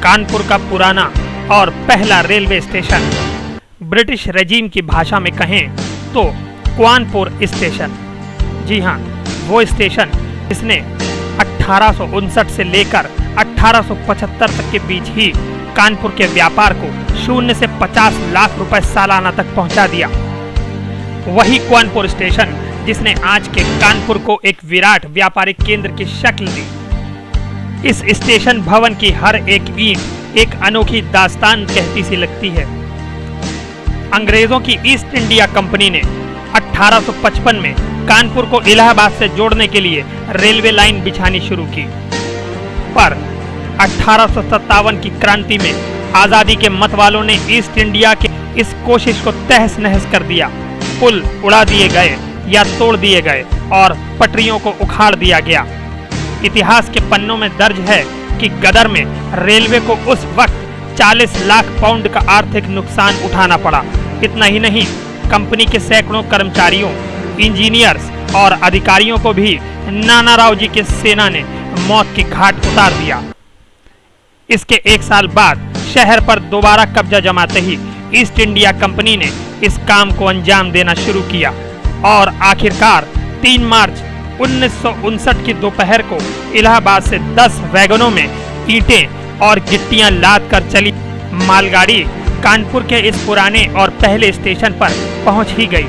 कानपुर का पुराना और पहला रेलवे स्टेशन। ब्रिटिश रेजिम की भाषा में कहें तो क्वानपुर स्टेशन। जी हाँ, वो स्टेशन जिसने 1859 से लेकर 1875 तक के बीच ही कानपुर के व्यापार को शून्य से 50 लाख रुपए सालाना तक पहुंचा दिया। वही क्वानपुर स्टेशन जिसने आज के कानपुर को एक विराट व्यापारिक केंद्र की शक्ल दी। इस स्टेशन भवन की हर एक ईंट एक अनोखी दास्तान कहती सी लगती है। अंग्रेजों की ईस्ट इंडिया कंपनी ने 1855 में कानपुर को इलाहाबाद से जोड़ने के लिए रेलवे लाइन बिछानी शुरू की, पर 1857 की क्रांति में आजादी के मतवालों ने ईस्ट इंडिया के इस कोशिश को तहस नहस कर दिया। पुल उड़ा दिए गए या तोड़ दिए गए और पटरियों को उखाड़ दिया गया। इतिहास के पन्नों में दर्ज है कि गदर में रेलवे को उस वक्त 40 लाख पाउंड का आर्थिक नुकसान उठाना पड़ा। इतना ही नहीं, कंपनी के सैकड़ों कर्मचारियों, इंजीनियर्स और अधिकारियों को भी नानाराव जी की सेना ने मौत की घाट उतार दिया। इसके एक साल बाद शहर पर दोबारा कब्जा जमाते ही ईस्ट इंडिया कंपनी ने इस काम को अंजाम देना शुरू किया और आखिरकार 3 मार्च 1959 की दोपहर को इलाहाबाद से 10 वैगनों में ईंटें और गिट्टियां लाद कर चली मालगाड़ी कानपुर के इस पुराने और पहले स्टेशन पर पहुंच ही गई।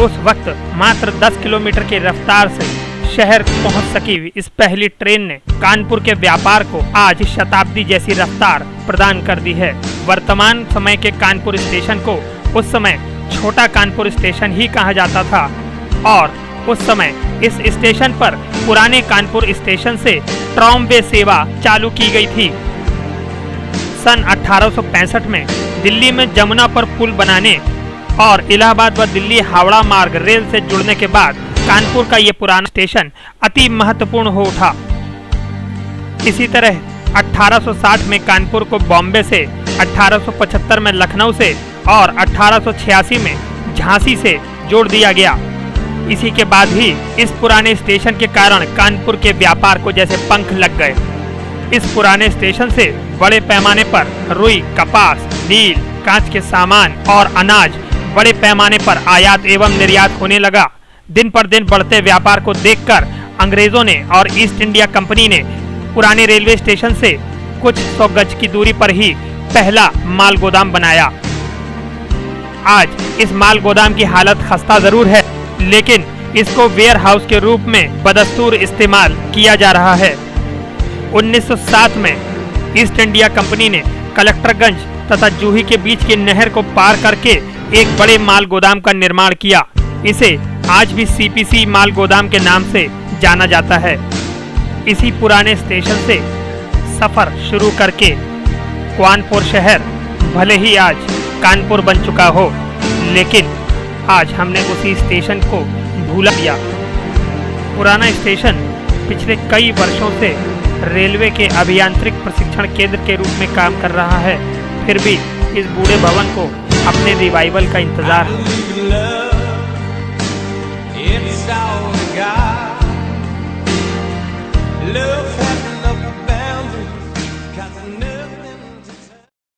उस वक्त मात्र 10 किलोमीटर की रफ्तार से शहर पहुंच सकी इस पहली ट्रेन ने कानपुर के व्यापार को आज शताब्दी जैसी रफ्तार प्रदान कर दी है। वर्तमान समय के कानपुर स्टेशन को उस समय छोटा कानपुर स्टेशन ही कहा जाता था और उस समय इस स्टेशन पर पुराने कानपुर स्टेशन से ट्रॉमवे सेवा चालू की गई थी। सन 1865 में दिल्ली में जमुना पर पुल बनाने और इलाहाबाद व दिल्ली हावड़ा मार्ग रेल से जुड़ने के बाद कानपुर का ये पुराना स्टेशन अति महत्वपूर्ण हो उठा। इसी तरह 1860 में कानपुर को बॉम्बे से, 1875 में लखनऊ से और 1886 में झांसी से जोड़ दिया गया। इसी के बाद ही इस पुराने स्टेशन के कारण कानपुर के व्यापार को जैसे पंख लग गए। इस पुराने स्टेशन से बड़े पैमाने पर रुई, कपास, नील, कांच के सामान और अनाज बड़े पैमाने पर आयात एवं निर्यात होने लगा। दिन पर दिन बढ़ते व्यापार को देखकर अंग्रेजों ने और ईस्ट इंडिया कंपनी ने पुराने रेलवे स्टेशन से कुछ 100 गज की दूरी पर ही पहला माल गोदाम बनाया। आज इस माल गोदाम की हालत खस्ता जरूर है, लेकिन इसको वेयर हाउस के रूप में बदस्तूर इस्तेमाल किया जा रहा है। 1907 में ईस्ट इंडिया कंपनी ने कलेक्टरगंज तथा जूही के बीच की नहर को पार करके एक बड़े माल गोदाम का निर्माण किया। इसे आज भी सीपीसी माल गोदाम के नाम से जाना जाता है। इसी पुराने स्टेशन से सफर शुरू करके क्वानपुर शहर भले ही आज कानपुर बन चुका हो, लेकिन आज हमने उसी स्टेशन को भूला दिया। पुराना स्टेशन पिछले कई वर्षों से रेलवे के अभियांत्रिक प्रशिक्षण केंद्र के रूप में काम कर रहा है, फिर भी इस बूढ़े भवन को अपने रिवाइवल का इंतजार है।